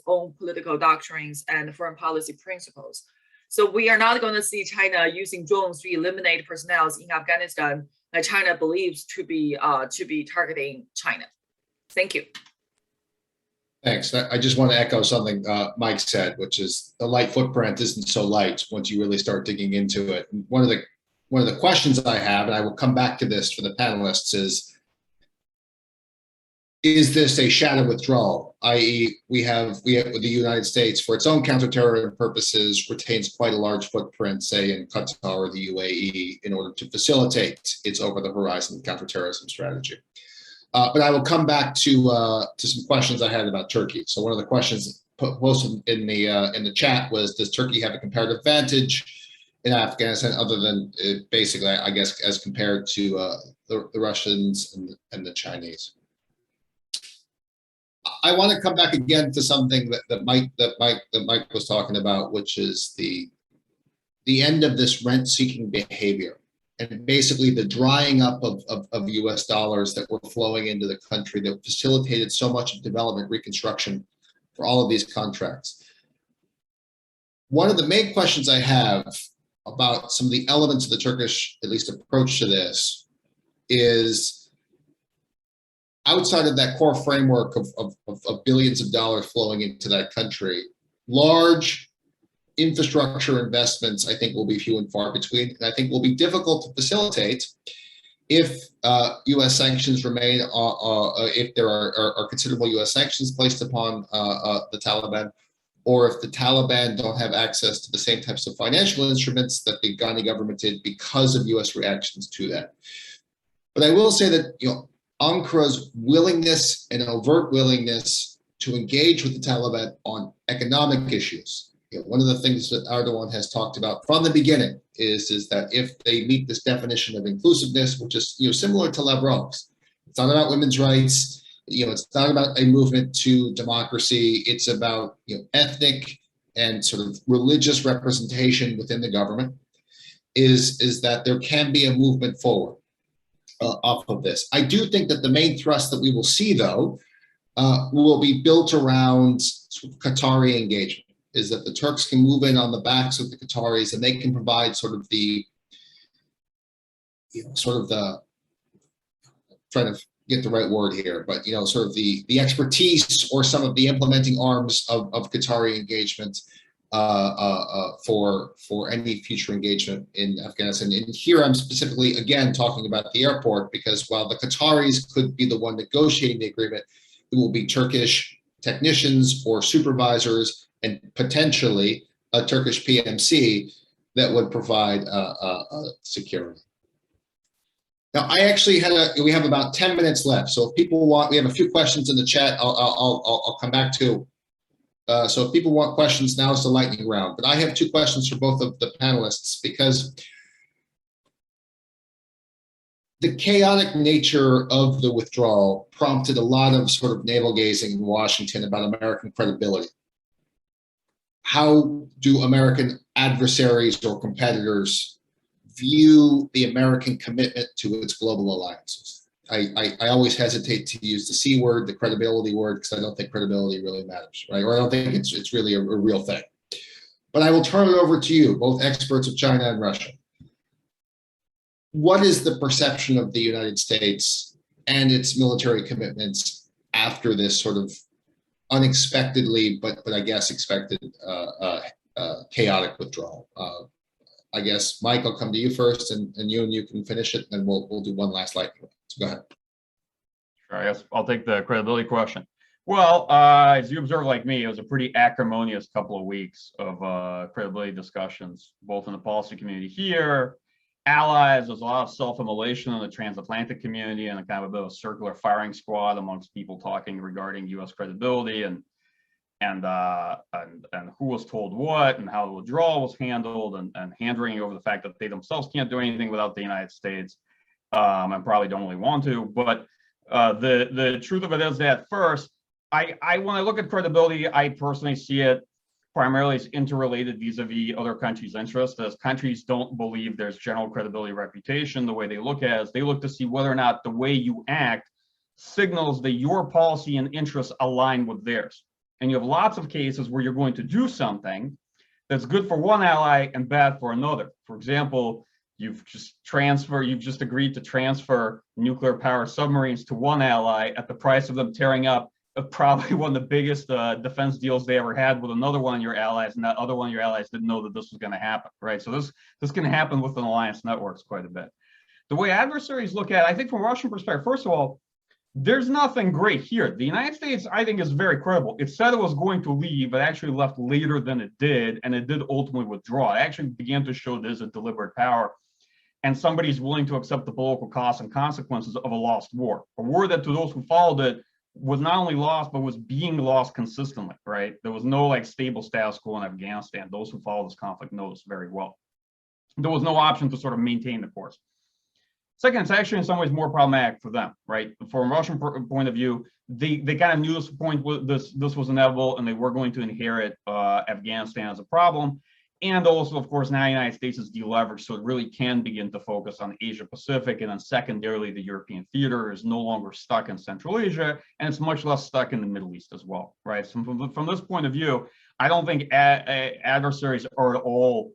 own political doctrines and foreign policy principles. So we are not going to see China using drones to eliminate personnel in Afghanistan that China believes to be targeting China. Thank you. Thanks. I just want to echo something Mike said, which is the light footprint isn't so light once you really start digging into it. And one of the questions I have, and I will come back to this for the panelists, is this a shadow withdrawal? I.e., we have the United States, for its own counterterrorism purposes, retains quite a large footprint, say in Qatar or the UAE, in order to facilitate its over-the-horizon counterterrorism strategy. But I will come back to some questions I had about Turkey. So one of the questions posted in the chat was, does Turkey have a comparative advantage in Afghanistan, other than basically, I guess, as compared to the Russians and the Chinese? I want to come back again to something that Mike was talking about, which is the end of this rent-seeking behavior, and basically the drying up of US dollars that were flowing into the country that facilitated so much of development reconstruction for all of these contracts. One of the main questions I have about some of the elements of the Turkish, at least, approach to this is, outside of that core framework of billions of dollars flowing into that country, large infrastructure investments, I think, will be few and far between, and I think will be difficult to facilitate if U.S. sanctions remain, if there are considerable U.S. sanctions placed upon the Taliban, or if the Taliban don't have access to the same types of financial instruments that the Ghani government did because of U.S. reactions to that. But I will say that, Ankara's willingness and overt willingness to engage with the Taliban on economic issues. One of the things that Erdogan has talked about from the beginning is that if they meet this definition of inclusiveness, which is similar to Lavrov's, it's not about women's rights. It's not about a movement to democracy. It's about ethnic and sort of religious representation within the government. Is that there can be a movement forward off of this. I do think that the main thrust that we will see, though, will be built around sort of Qatari engagement. Is that the Turks can move in on the backs of the Qataris, and they can provide sort of the, trying to get the right word here, but sort of the expertise or some of the implementing arms of Qatari engagement for any future engagement in Afghanistan. And here I'm specifically, again, talking about the airport, because while the Qataris could be the one negotiating the agreement, it will be Turkish technicians or supervisors and potentially a Turkish PMC that would provide security. Now, I actually we have about 10 minutes left. So if people want, we have a few questions in the chat. I'll come back to. So if people want questions, now is the lightning round. But I have two questions for both of the panelists, because The chaotic nature of the withdrawal prompted a lot of sort of navel gazing in Washington about American credibility. How do American adversaries or competitors view the American commitment to its global alliances? I always hesitate to use the C word, the credibility word, because I don't think credibility really matters, right? Or I don't think it's really a real thing. But I will turn it over to you, both experts of China and Russia. What is the perception of the United States and its military commitments after this sort of unexpectedly, but I guess expected chaotic withdrawal? I guess, Mike, I'll come to you first, and you can finish it, and then we'll do one last lightning round. So go ahead. Sure, I guess I'll take the credibility question. Well, as you observe, like me, it was a pretty acrimonious couple of weeks of credibility discussions, both in the policy community here, allies. There's a lot of self-immolation in the transatlantic community, and a kind of a bit of a circular firing squad amongst people talking regarding U.S. credibility and who was told what and how the withdrawal was handled, and hand-wringing over the fact that they themselves can't do anything without the United States, and probably don't really want to. But the truth of it is that first, when I look at credibility, I personally see it primarily as interrelated vis-a-vis other countries' interests. As countries don't believe there's general credibility reputation, the way they look at it is they look to see whether or not the way you act signals that your policy and interests align with theirs. And you have lots of cases where you're going to do something that's good for one ally and bad for another. For example, you've just agreed to transfer nuclear power submarines to one ally at the price of them tearing up probably one of the biggest defense deals they ever had with another one of your allies, and that other one of your allies didn't know that this was going to happen, right? So this can happen within alliance networks quite a bit. The way adversaries look at it, I think from a Russian perspective, first of all, there's nothing great here. The United States, I think, is very credible. It said it was going to leave, but actually left later than it did, and it did ultimately withdraw. It actually began to show there's a deliberate power, and somebody's willing to accept the political costs and consequences of a lost war. A war that to those who followed it was not only lost, but was being lost consistently, right? There was no like stable status quo in Afghanistan. Those who follow this conflict know this very well. There was no option to sort of maintain the course. Second, it's actually in some ways more problematic for them, right? From a Russian point of view, they kind of knew this was inevitable, and they were going to inherit Afghanistan as a problem. And also, of course, now the United States is deleveraged, so it really can begin to focus on Asia Pacific, and then secondarily, the European theater is no longer stuck in Central Asia, and it's much less stuck in the Middle East as well, right? So from this point of view, I don't think adversaries are at all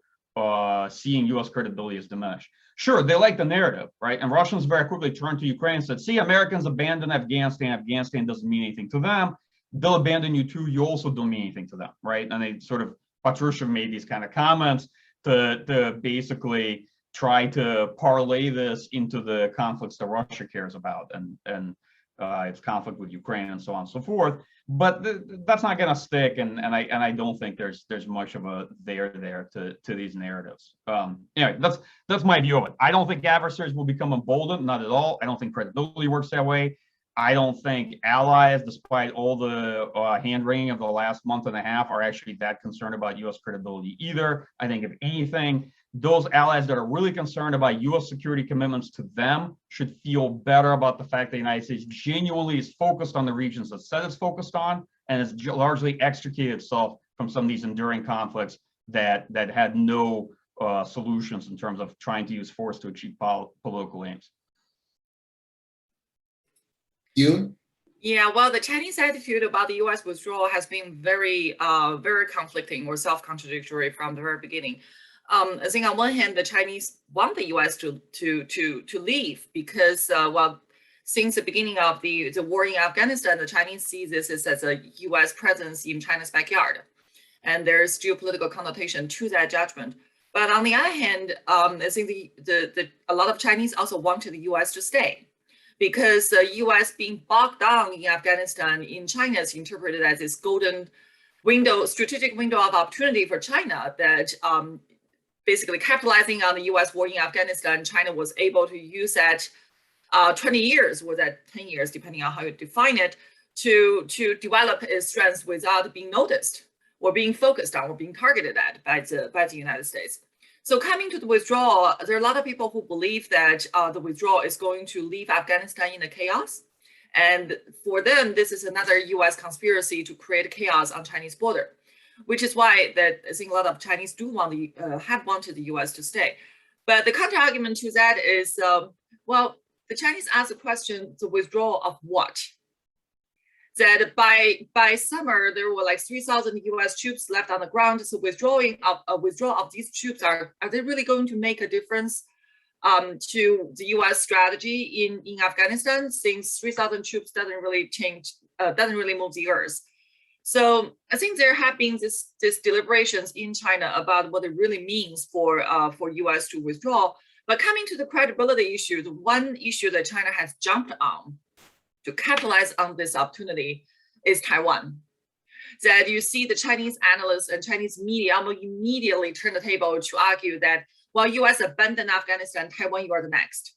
seeing U.S. credibility as diminished. Sure, they like the narrative, right? And Russians very quickly turned to Ukraine and said, see, Americans abandoned Afghanistan. Afghanistan doesn't mean anything to them. They'll abandon you too. You also don't mean anything to them, right? And they sort of, Patrushev made these kind of comments to basically try to parlay this into the conflicts that Russia cares about and its conflict with Ukraine and so on and so forth. But that's not going to stick, and I don't think there's much of a there to these narratives. Anyway, that's my view of it. I don't think adversaries will become emboldened, not at all. I don't think credibility works that way. I don't think allies, despite all the hand-wringing of the last month and a half, are actually that concerned about U.S. credibility either. I think, if anything, those allies that are really concerned about U.S. security commitments to them should feel better about the fact that the United States genuinely is focused on the regions it said it's focused on, and has largely extricated itself from some of these enduring conflicts that had no solutions in terms of trying to use force to achieve political aims. You? Yeah, well, the Chinese attitude about the U.S. withdrawal has been very conflicting or self-contradictory from the very beginning. I think on one hand, the Chinese want the U.S. to leave because, well, since the beginning of the war in Afghanistan, the Chinese see this as a U.S. presence in China's backyard, and there's geopolitical connotation to that judgment. But on the other hand, I think a lot of Chinese also wanted the U.S. to stay, because the U.S. being bogged down in Afghanistan in China is interpreted as this golden window, strategic window of opportunity for China that basically capitalizing on the U.S. war in Afghanistan, China was able to use that 20 years, or that 10 years, depending on how you define it, to develop its strengths without being noticed or being focused on or being targeted at by the United States. So coming to the withdrawal, there are a lot of people who believe that the withdrawal is going to leave Afghanistan in a chaos. And for them, this is another US conspiracy to create chaos on Chinese border, which is why that I think a lot of Chinese do want have wanted the US to stay. But the counter argument to that is, well, the Chinese ask the question, the withdrawal of what? That by summer, there were like 3,000 US troops left on the ground. So withdrawal of these troops, are they really going to make a difference to the US strategy in Afghanistan, since 3,000 troops doesn't really change, doesn't really move the earth? So I think there have been this deliberations in China about what it really means for US to withdraw. But coming to the credibility issue, the one issue that China has jumped on to capitalize on this opportunity is Taiwan. That you see the Chinese analysts and Chinese media almost immediately turn the table to argue that while US abandoned Afghanistan, Taiwan, you are the next.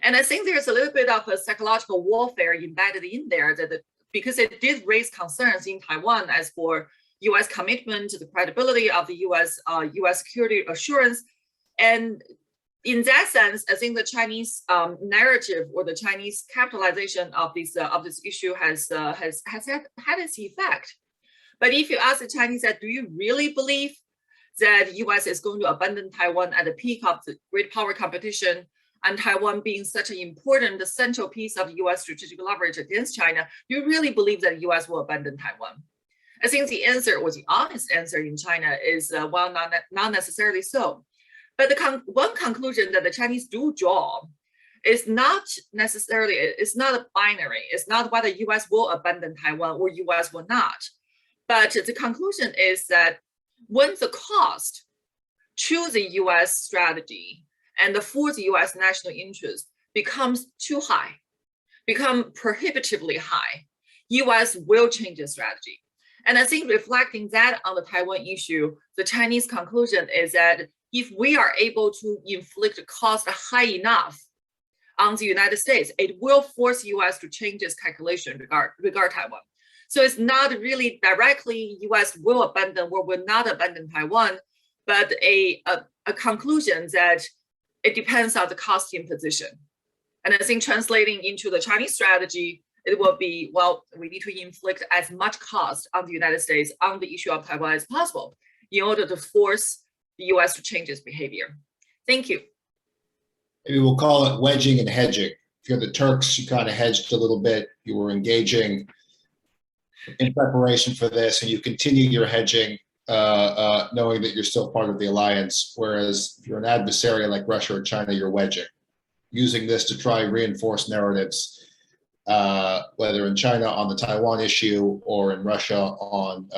And I think there's a little bit of a psychological warfare embedded in there, because it did raise concerns in Taiwan as for US commitment to the credibility of the US security assurance. And in that sense, I think the Chinese narrative or the Chinese capitalization of this issue has had its effect. But if you ask the Chinese that, do you really believe that US is going to abandon Taiwan at the peak of the great power competition, and Taiwan being such an important central piece of US strategic leverage against China, do you really believe that US will abandon Taiwan? I think the answer, or the honest answer in China is, well, not necessarily so. But the one conclusion that the Chinese do draw is not necessarily, it's not a binary. It's not whether US will abandon Taiwan or US will not. But the conclusion is that when the cost to the US strategy and for the US national interest becomes too high, become prohibitively high, US will change its strategy. And I think reflecting that on the Taiwan issue, the Chinese conclusion is that if we are able to inflict a cost high enough on the United States, it will force US to change its calculation regard Taiwan. So it's not really directly US will abandon or will not abandon Taiwan, but a conclusion that it depends on the cost imposition. And I think translating into the Chinese strategy, it will be, well, we need to inflict as much cost on the United States on the issue of Taiwan as possible in order to force the US to change its behavior. Thank you. Maybe we'll call it wedging and hedging. If you're the Turks, you kind of hedged a little bit. You were engaging in preparation for this, and you continue your hedging, knowing that you're still part of the alliance. Whereas if you're an adversary like Russia or China, you're wedging, using this to try and reinforce narratives, whether in China on the Taiwan issue or in Russia on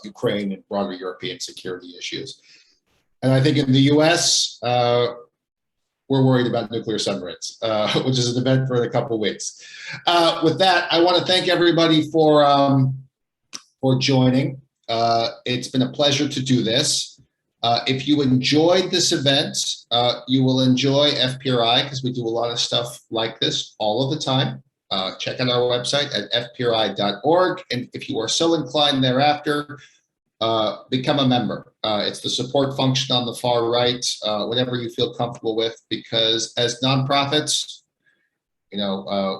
Ukraine and broader European security issues. And I think in the US, we're worried about nuclear submarines, which is an event for a couple of weeks. With that, I want to thank everybody for joining. It's been a pleasure to do this. If you enjoyed this event, you will enjoy FPRI, because we do a lot of stuff like this all of the time. Check out our website at fpri.org. And if you are so inclined thereafter, become a member. It's the support function on the far right, whatever you feel comfortable with, because as nonprofits,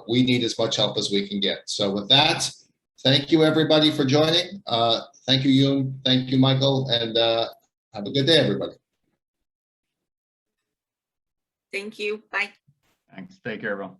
we need as much help as we can get. So with that, thank you everybody for joining. Thank you, Yoon. Thank you, Michael. And have a good day, everybody. Thank you. Bye. Thanks. Take care, everyone.